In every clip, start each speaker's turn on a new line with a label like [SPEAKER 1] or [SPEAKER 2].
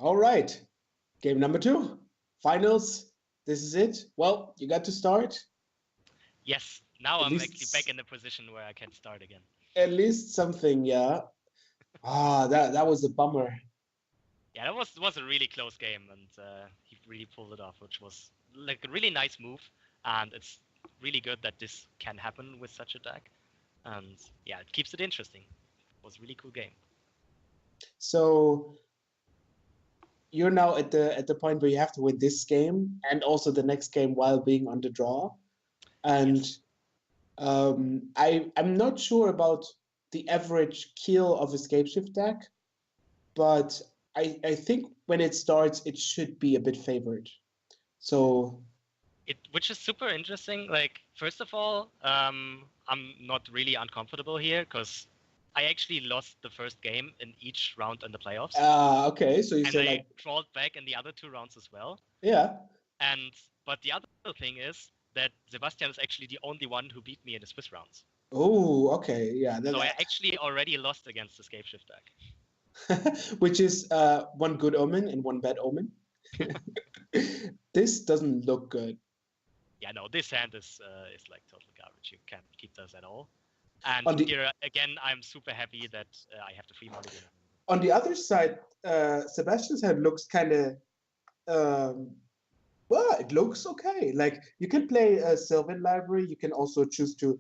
[SPEAKER 1] All right. Game number two. Finals. This is it. Well, you got to start.
[SPEAKER 2] Yes, now
[SPEAKER 1] At
[SPEAKER 2] I'm actually back
[SPEAKER 1] least
[SPEAKER 2] in the position where I can start again.
[SPEAKER 1] at least something, yeah. That was a bummer.
[SPEAKER 2] Yeah, that was a really close game, and he really pulled it off, which was like a really nice move. And it's really good that this can happen with such a deck. And yeah, it keeps it interesting. It was a really cool game.
[SPEAKER 1] So you're now at the point where you have to win this game and also the next game while being on the draw. And
[SPEAKER 2] Yes.
[SPEAKER 1] I'm not sure about the average kill of Escape Shift deck, but I think when it starts, it should be a bit favored. So
[SPEAKER 2] Which is super interesting. Like, first of all, I'm not really uncomfortable here because I actually lost the first game in each round in the playoffs,
[SPEAKER 1] okay, so you
[SPEAKER 2] and
[SPEAKER 1] say
[SPEAKER 2] I
[SPEAKER 1] like,
[SPEAKER 2] crawled back in the other two rounds as well.
[SPEAKER 1] yeah.
[SPEAKER 2] And but the other thing is that Sebastian is actually the only one who beat me in the Swiss rounds.
[SPEAKER 1] Oh, okay, yeah.
[SPEAKER 2] So I actually already lost against the Scapeshift deck.
[SPEAKER 1] Which is one good omen and one bad omen. This doesn't look good.
[SPEAKER 2] Yeah, no, this hand is like total garbage. You can't keep this at all. And
[SPEAKER 1] On the
[SPEAKER 2] here again, I'm super happy that I have the free mulligan.
[SPEAKER 1] on the other side, Sebastian's hand looks kind of well, it looks okay. Like you can play a Sylvan library. You can also choose to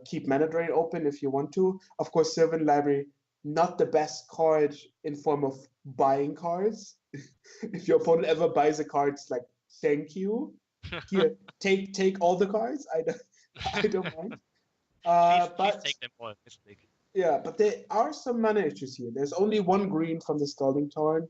[SPEAKER 1] keep Mana Drain open if you want to. Of course, Sylvan library not the best card in form of buying cards. If your opponent ever buys a card, it's like thank you. Here, take all the cards. I don't mind.
[SPEAKER 2] Please
[SPEAKER 1] But
[SPEAKER 2] take them all, Mystic.
[SPEAKER 1] yeah, but there are some mana issues here. There's only one green from the Scalding Tarn.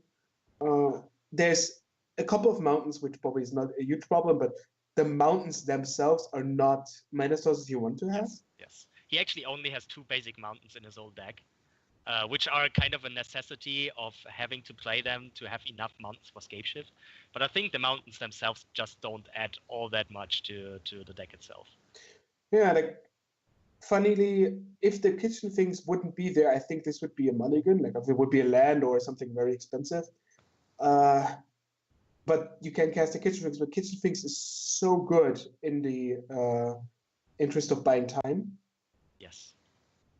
[SPEAKER 1] There's a couple of mountains, which probably is not a huge problem, but the mountains themselves are not mana sources you want to have.
[SPEAKER 2] Yes. He actually only has two basic mountains in his whole deck, which are kind of a necessity of having to play them to have enough mountains for Scapeshift. But I think the mountains themselves just don't add all that much to the deck itself.
[SPEAKER 1] Yeah, like funnily, if the kitchen things wouldn't be there, I think this would be a mulligan. Like if it would be a land or something very expensive. Uh, but you can cast the kitchen things. But kitchen things is so good in the interest of buying time.
[SPEAKER 2] Yes.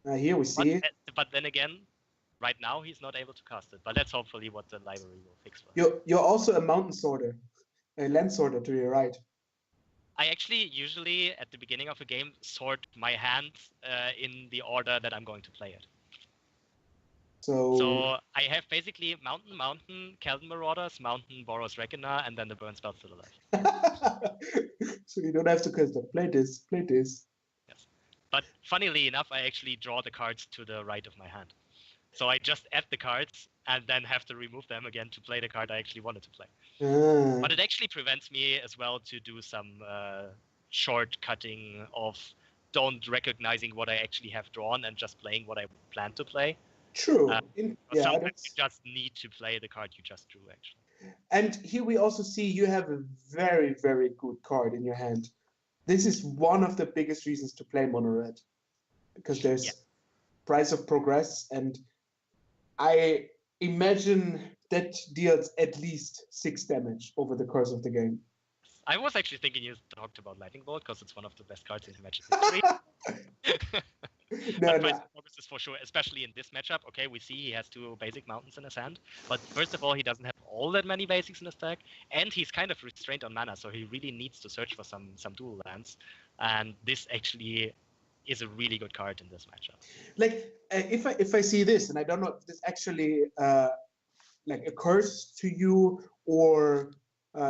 [SPEAKER 1] Here we see.
[SPEAKER 2] But then again, right now he's not able to cast it. But that's hopefully what the library will fix for him.
[SPEAKER 1] You're also a mountain sorter, a land sorter to your right.
[SPEAKER 2] I actually usually at the beginning of a game sort my hand in the order that I'm going to play it. So I have basically Mountain, Kelvin Marauders, Mountain, Boros Reckoner, and then the Burn spells to the left.
[SPEAKER 1] So you don't have to cast play this.
[SPEAKER 2] Yes. But funnily enough, I actually draw the cards to the right of my hand. So I just add the cards and then have to remove them again to play the card I actually wanted to play. But it actually prevents me as well to do some short cutting of don't recognizing what I actually have drawn and just playing what I plan to play.
[SPEAKER 1] True.
[SPEAKER 2] Sometimes you just need to play the card you just drew, actually.
[SPEAKER 1] And here we also see you have a very, very good card in your hand. This is one of the biggest reasons to play mono red, because there's Price of Progress, and I imagine that deals at least 6 damage over the course of the game.
[SPEAKER 2] I was actually thinking you talked about Lightning Bolt because it's one of the best cards in Magic's history. But Price of Progress is for sure, especially in this matchup. Okay, we see he has 2 basic mountains in his hand, but first of all, he doesn't have all that many basics in his deck, and he's kind of restrained on mana, so he really needs to search for some dual lands, and this actually is a really good card in this matchup.
[SPEAKER 1] Like if I see this, and I don't know if this actually like occurs to you or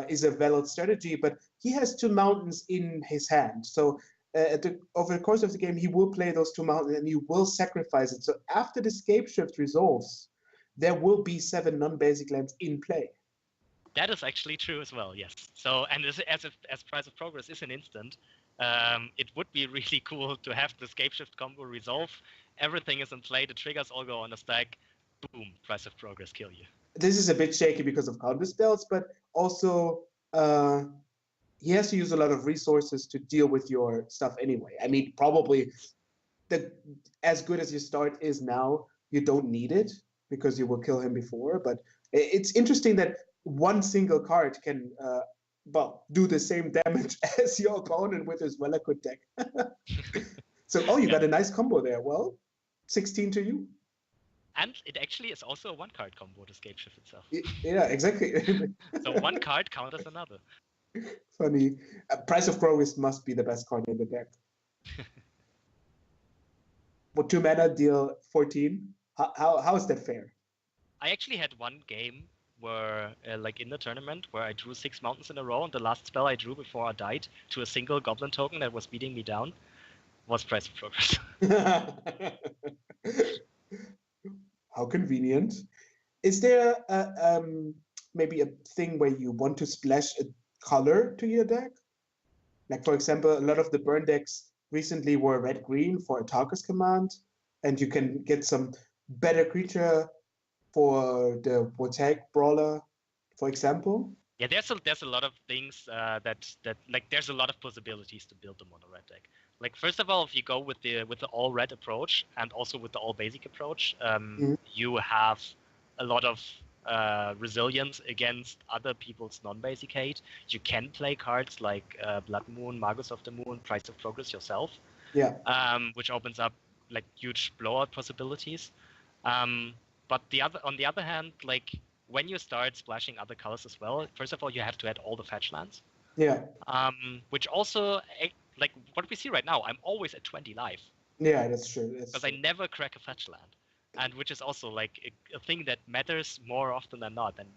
[SPEAKER 1] is a valid strategy, but he has 2 mountains in his hand, so. Over the course of the game, he will play those 2 mountains and he will sacrifice it. So after the Scapeshift resolves, there will be 7 non-basic lands in play.
[SPEAKER 2] That is actually true as well, yes. So, and as Price of Progress is an instant, it would be really cool to have the Scapeshift combo resolve. Everything is in play, the triggers all go on a stack. Boom, Price of Progress kill you.
[SPEAKER 1] This is a bit shaky because of counter spells, but also he has to use a lot of resources to deal with your stuff anyway. I mean, probably as good as your start is now, you don't need it because you will kill him before. But It's interesting that one single card can do the same damage as your opponent with his well-equipped deck. So, you got a nice combo there. Well, 16 to you.
[SPEAKER 2] And it actually is also a one-card combo, the Scapeshift itself.
[SPEAKER 1] Yeah, exactly.
[SPEAKER 2] So one card counters another.
[SPEAKER 1] Funny. Price of Progress must be the best card in the deck. For 2 mana, deal 14. How is that fair?
[SPEAKER 2] I actually had one game where, like in the tournament, where I drew 6 mountains in a row, and the last spell I drew before I died to a single goblin token that was beating me down was Price of Progress.
[SPEAKER 1] How convenient. Is there maybe a thing where you want to splash a color to your deck? Like, for example, a lot of the burn decks recently were red-green for a Tarkus command, and you can get some better creature for the Vortec Brawler, for example.
[SPEAKER 2] Yeah, there's a lot of things that like there's a lot of possibilities to build a mono red deck. Like, first of all, if you go with the all red approach and also with the all basic approach, you have a lot of resilience against other people's non-basic hate. You can play cards like Blood Moon, Magus of the Moon, Price of Progress yourself.
[SPEAKER 1] Yeah.
[SPEAKER 2] Which opens up like huge blowout possibilities. But on the other hand, like when you start splashing other colors as well, first of all, you have to add all the fetch lands.
[SPEAKER 1] Yeah.
[SPEAKER 2] Which also, like what we see right now, I'm always at 20 life.
[SPEAKER 1] Yeah, that's true.
[SPEAKER 2] Because I never crack a fetch land. And which is also like a thing that matters more often than not, and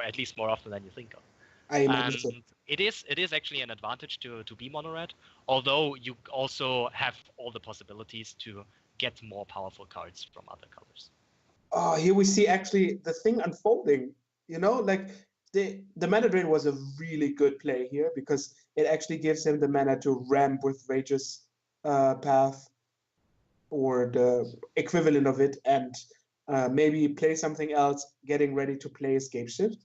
[SPEAKER 2] at least more often than you think of.
[SPEAKER 1] I imagine so.
[SPEAKER 2] It is actually an advantage to be mono red, although you also have all the possibilities to get more powerful cards from other colors.
[SPEAKER 1] Oh, here we see actually the thing unfolding. Like the mana drain was a really good play here because it actually gives him the mana to ramp with Rage's Path or the equivalent of it, and maybe play something else, getting ready to play Escape Shift.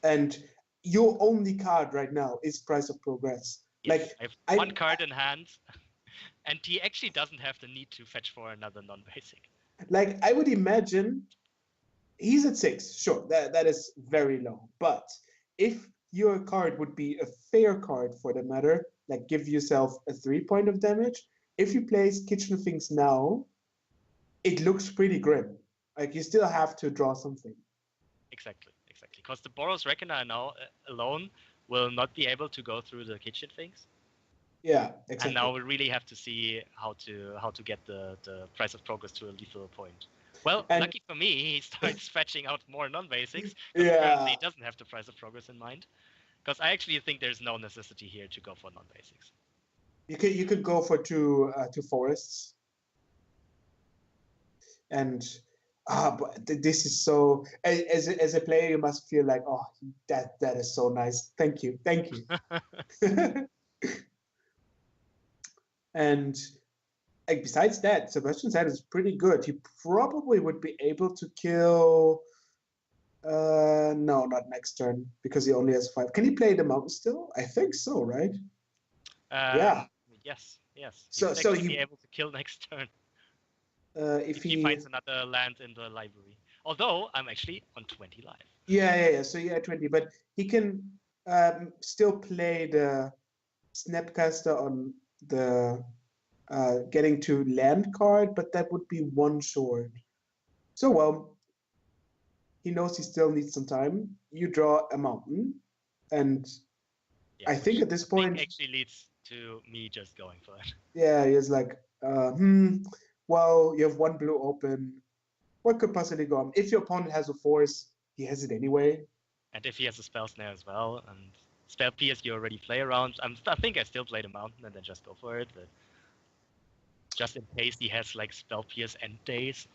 [SPEAKER 1] And your only card right now is Price of Progress.
[SPEAKER 2] Yes,
[SPEAKER 1] like
[SPEAKER 2] I have one card in hand, and he actually doesn't have the need to fetch for another non-basic.
[SPEAKER 1] Like, I would imagine he's at 6. Sure, that is very low. But if your card would be a fair card for the matter, like give yourself a 3 point of damage, if you place Kitchen Things now, it looks pretty grim. Like, you still have to draw something.
[SPEAKER 2] Exactly. Because the Boros Reckoner now alone will not be able to go through the Kitchen Things.
[SPEAKER 1] Yeah, exactly.
[SPEAKER 2] And now we really have to see how to get the Price of Progress to a lethal point. Well, lucky for me, he starts fetching out more non-basics. Because apparently he doesn't have the Price of Progress in mind. Because I actually think there's no necessity here to go for non-basics.
[SPEAKER 1] You could go for two forests. And but this is so. As a player, you must feel like, oh, that is so nice. Thank you. And like, besides that, Sebastian's hand is pretty good. He probably would be able to kill. No, not next turn, because he only has 5. Can he play the mountain still? I think so, right? Yeah.
[SPEAKER 2] Yes.
[SPEAKER 1] So
[SPEAKER 2] he'll be able to kill next turn. If he finds another land in the library. Although I'm actually on 20 life.
[SPEAKER 1] Yeah. So yeah, 20, but he can still play the Snapcaster on the getting to land card, but that would be 1 short. So, well, he knows he still needs some time. You draw a mountain, and I think at this point
[SPEAKER 2] actually leads to me just going for it.
[SPEAKER 1] Yeah, he's like, well, you have 1 blue open. What could possibly go on? If your opponent has a force, he has it anyway.
[SPEAKER 2] And if he has a spell snare as well, and spell pierce you already play around, I think I still play the mountain and then just go for it. But just in case he has like spell pierce end days.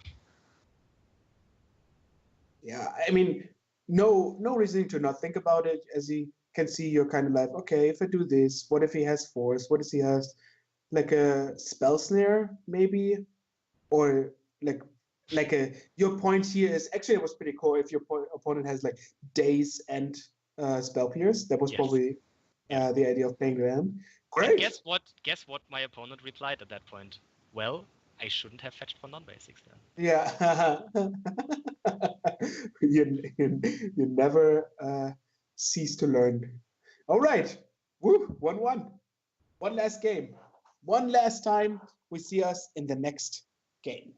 [SPEAKER 1] Yeah, I mean, no reason to not think about it, as he can see you're kind of like, okay, if I do this, what if he has force? What if he has like a spell snare, maybe? Or like your point here is actually, it was pretty cool if your opponent has like days and spell pierce. That was probably the idea of playing them. Great.
[SPEAKER 2] And guess what my opponent replied at that point? Well, I shouldn't have fetched for non-basics then.
[SPEAKER 1] Yeah. you never cease to learn. All right. Woo, 1-1. One last game. One last time. We see us in the next game.